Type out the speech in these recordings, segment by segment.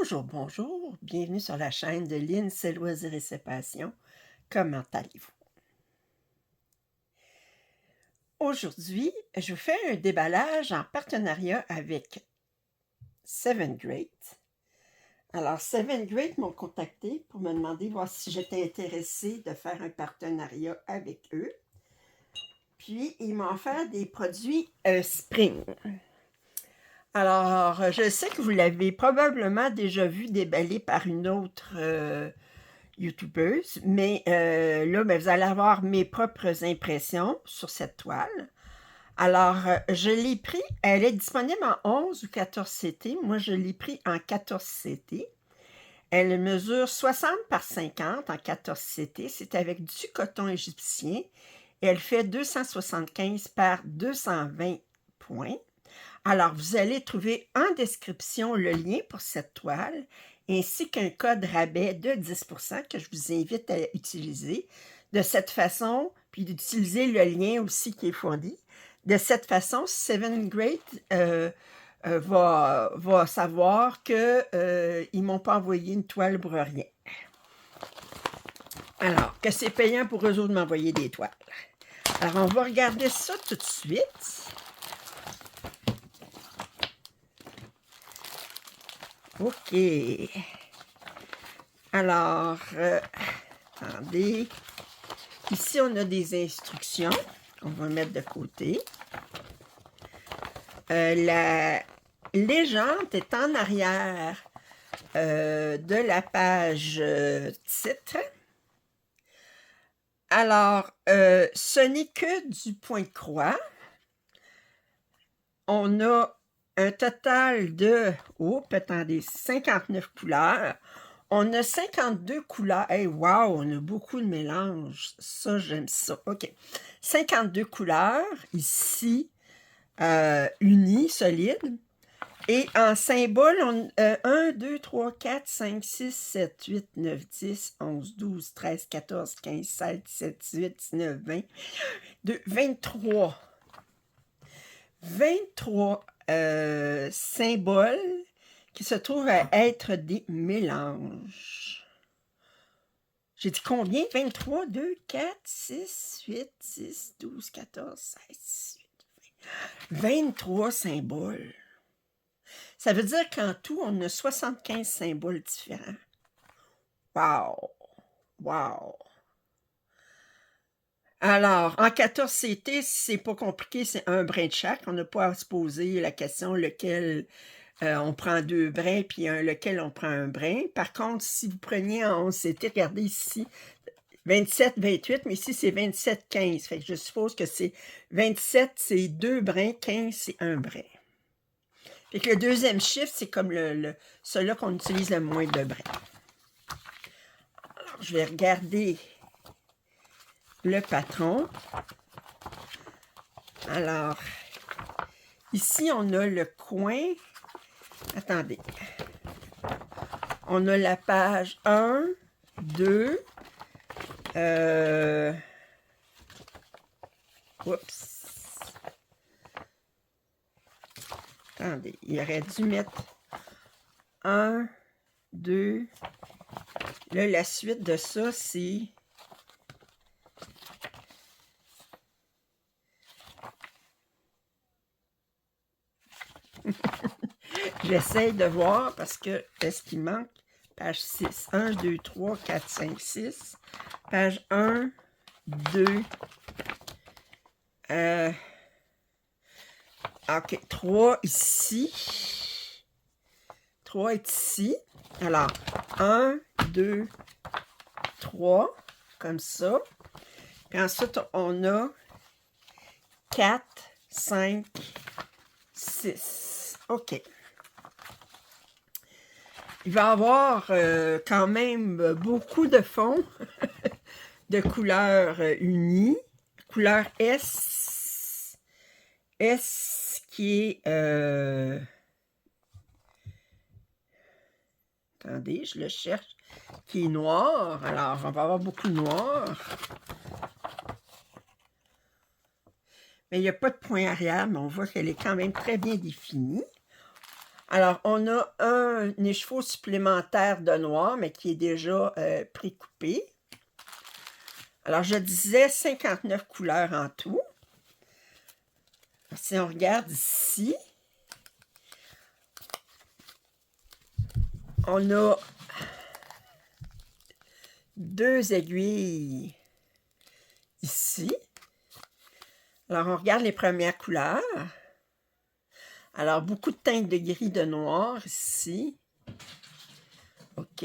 Bonjour, bonjour, bienvenue sur la chaîne de Lynn, C'est Loisirs et ses passions. Comment allez-vous? Aujourd'hui, je vous fais un déballage en partenariat avec Seven Great. Alors, Seven Great m'ont contacté pour me demander voir si j'étais intéressée de faire un partenariat avec eux. Puis, ils m'ont offert des produits Spring. Alors, je sais que vous l'avez probablement déjà vu déballé par une autre youtubeuse, mais là, ben, vous allez avoir mes propres impressions sur cette toile. Alors, je l'ai pris, elle est disponible en 11 ou 14 CT. Moi, je l'ai pris en 14 CT. Elle mesure 60 par 50 en 14 CT. C'est avec du coton égyptien. Et elle fait 275 par 220 points. Alors, vous allez trouver en description le lien pour cette toile, ainsi qu'un code rabais de 10% que je vous invite à utiliser. De cette façon, puis d'utiliser le lien aussi qui est fourni. De cette façon, Seven Great va savoir qu'ils ne m'ont pas envoyé une toile pour rien. Alors, que c'est payant pour eux autres de m'envoyer des toiles. Alors, on va regarder ça tout de suite. OK. Alors, attendez. Ici, on a des instructions. On va mettre de côté. La légende est en arrière de la page titre. Alors, ce n'est que du point de croix. On a un total de, attendez, 59 couleurs. On a 52 couleurs. Hey, wow, on a beaucoup de mélanges. Ça, j'aime ça. OK. 52 couleurs, ici, unies, solides. Et en symbole, on, 1, 2, 3, 4, 5, 6, 7, 8, 9, 10, 11, 12, 13, 14, 15, 16, 17, 18, 19, 20, 23. 23 symboles qui se trouvent à être des mélanges. J'ai dit combien? 23, 2, 4, 6, 8, 10, 12, 14, 16, 18, 20. 23 symboles. Ça veut dire qu'en tout, on a 75 symboles différents. Wow! Wow! Alors, en 14 CT, c'est pas compliqué, c'est un brin de chaque. On n'a pas à se poser la question lequel on prend 2 brins, puis lequel on prend un brin. Par contre, si vous preniez en 11 CT, regardez ici, 27, 28, mais ici, c'est 27, 15. Fait que je suppose que c'est 27, c'est 2 brins, 15, c'est un brin. Fait que le deuxième chiffre, c'est comme celui-là qu'on utilise le moins de brins. Alors, je vais regarder le patron. Alors, ici, on a le coin. Attendez. On a la page 1, 2. Oups. Attendez, il aurait dû mettre 1, 2. Là, la suite de ça, c'est... J'essaie de voir parce que est-ce qu'il manque? Page 6. 1, 2, 3, 4, 5, 6. Page 1, 2. OK, 3 ici. 3 est ici. Alors, 1, 2, 3, comme ça. Puis ensuite, on a 4, 5, 6. OK. Il va y avoir quand même beaucoup de fonds de couleurs unies. Couleur S. S qui est... attendez, je le cherche. Qui est noir. Alors, on va avoir beaucoup de noir. Mais il n'y a pas de point arrière, mais on voit qu'elle est quand même très bien définie. Alors, on a un écheveau supplémentaire de noir, mais qui est déjà précoupé. Alors, je disais 59 couleurs en tout. Si on regarde ici, on a 2 aiguilles ici. Alors, on regarde les premières couleurs. Alors, beaucoup de teintes de gris, de noir ici. OK.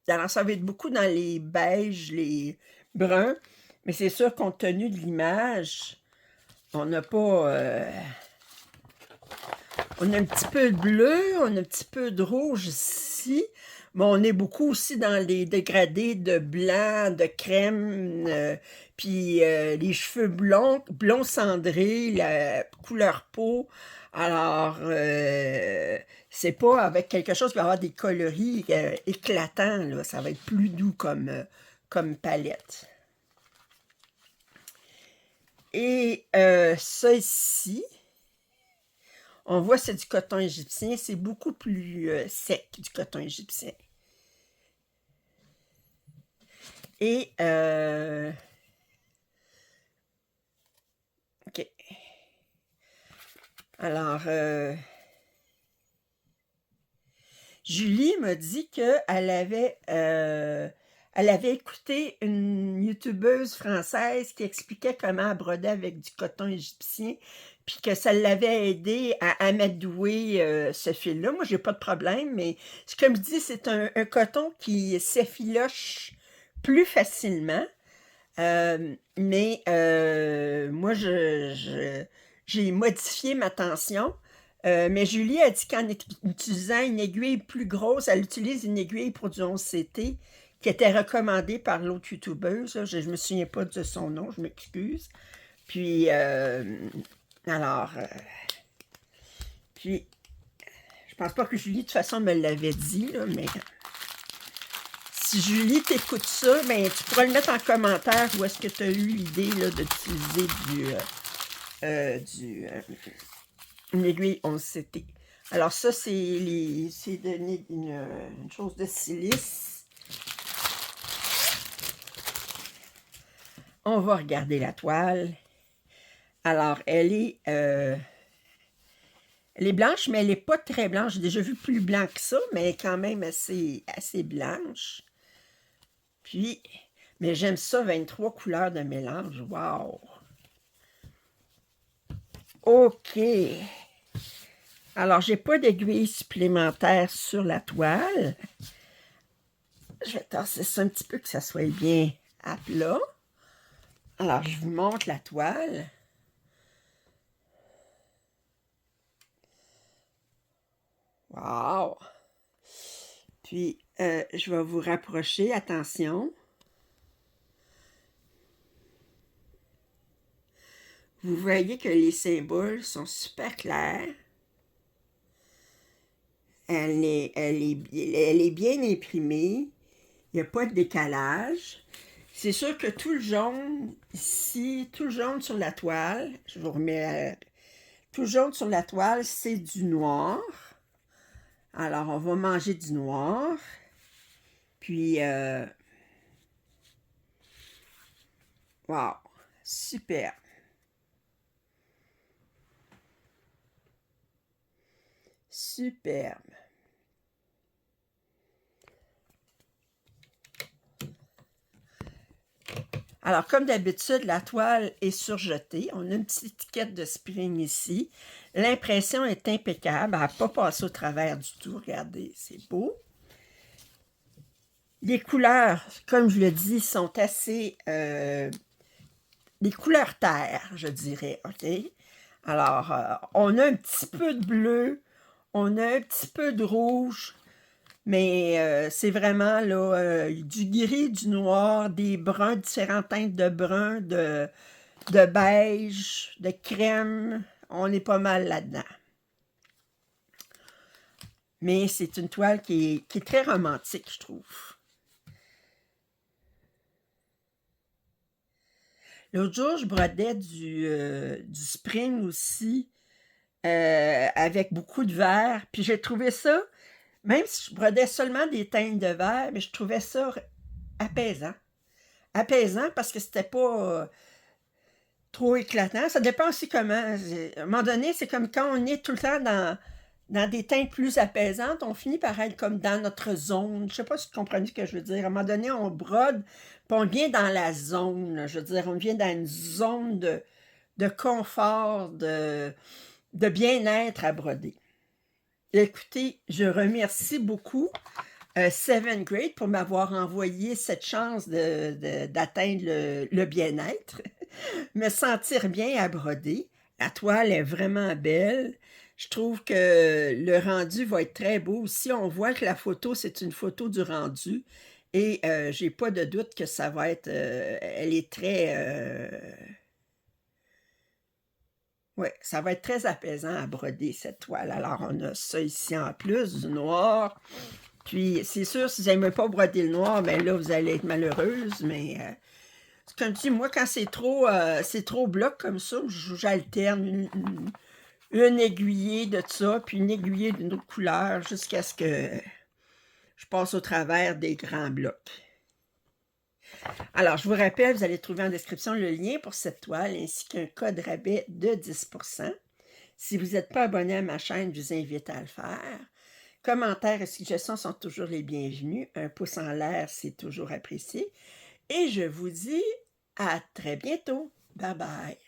Alors, ça va être beaucoup dans les beiges, les bruns. Mais c'est sûr, compte tenu de l'image, on n'a pas... on a un petit peu de bleu, on a un petit peu de rouge ici. Mais on est beaucoup aussi dans les dégradés de blanc, de crème, puis les cheveux blonds cendrés, la couleur peau. Alors, c'est pas avec quelque chose qui va avoir des coloris éclatants, là. Ça va être plus doux comme palette. Et ça ici, on voit c'est du coton égyptien, c'est beaucoup plus sec du coton égyptien. Et OK. Alors, Julie m'a dit qu'elle elle avait écouté une youtubeuse française qui expliquait comment broder avec du coton égyptien, puis que ça l'avait aidé à amadouer ce fil-là. Moi, j'ai pas de problème, mais comme je dis, c'est un coton qui s'effiloche plus facilement. Mais moi, j'ai modifié ma tension. Mais Julie a dit qu'en utilisant une aiguille plus grosse, elle utilise une aiguille pour du 11CT qui était recommandée par l'autre youtubeuse. Je ne me souviens pas de son nom, je m'excuse. Puis, alors, puis, je pense pas que Julie, de toute façon, me l'avait dit, là, mais si Julie t'écoute ça, ben, tu pourras le mettre en commentaire où est-ce que tu as eu l'idée d'utiliser une aiguille 11CT. Alors ça, c'est donné une chose de silice. On va regarder la toile. Alors, elle est blanche, mais elle n'est pas très blanche. J'ai déjà vu plus blanc que ça, mais elle est quand même assez blanche. Puis, mais j'aime ça, 23 couleurs de mélange. Wow! OK. Alors, j'ai pas d'aiguille supplémentaire sur la toile. Je vais tasser ça un petit peu, que ça soit bien à plat. Alors, je vous montre la toile. Wow! Puis, je vais vous rapprocher. Attention. Vous voyez que les symboles sont super clairs. Elle est bien imprimée. Il n'y a pas de décalage. C'est sûr que tout le jaune ici, tout le jaune sur la toile, je vous remets tout le jaune sur la toile, c'est du noir. Alors, on va manger du noir. Puis, wow, super. Superbe. Alors, comme d'habitude, la toile est surjetée. On a une petite étiquette de spring ici. L'impression est impeccable. Elle n'a pas passé au travers du tout. Regardez, c'est beau. Les couleurs, comme je le dis, sont assez... des couleurs terre, je dirais, OK? Alors, on a un petit peu de bleu, on a un petit peu de rouge, mais c'est vraiment là du gris, du noir, des bruns, différentes teintes de brun, de beige, de crème. On est pas mal là-dedans. Mais c'est une toile qui est très romantique, je trouve. L'autre jour, je brodais du spring aussi avec beaucoup de vert. Puis j'ai trouvé ça, même si je brodais seulement des teintes de vert, mais je trouvais ça apaisant. Apaisant parce que c'était pas trop éclatant. Ça dépend aussi comment. À un moment donné, c'est comme quand on est tout le temps dans des teintes plus apaisantes, on finit par être comme dans notre zone. Je sais pas si tu comprends ce que je veux dire. À un moment donné, on brode, puis on vient dans la zone, là. Je veux dire, on vient dans une zone de confort, de bien-être à broder. Écoutez, je remercie beaucoup Seven Grade pour m'avoir envoyé cette chance d'atteindre le bien-être, me sentir bien à broder. La toile est vraiment belle. Je trouve que le rendu va être très beau. Aussi, on voit que la photo, c'est une photo du rendu. Et j'ai pas de doute que ça va être... elle est très... ouais, ça va être très apaisant à broder, cette toile. Alors, on a ça ici en plus, du noir. Puis, c'est sûr, si vous n'aimez pas broder le noir, ben là, vous allez être malheureuse. Mais, comme je dis, moi, quand c'est trop bloc comme ça, j'alterne une aiguillée de ça, puis une aiguillée d'une autre couleur, jusqu'à ce que je passe au travers des grands blocs. Alors, je vous rappelle, vous allez trouver en description le lien pour cette toile, ainsi qu'un code rabais de 10%. Si vous n'êtes pas abonné à ma chaîne, je vous invite à le faire. Commentaires et suggestions sont toujours les bienvenus. Un pouce en l'air, c'est toujours apprécié. Et je vous dis à très bientôt. Bye bye.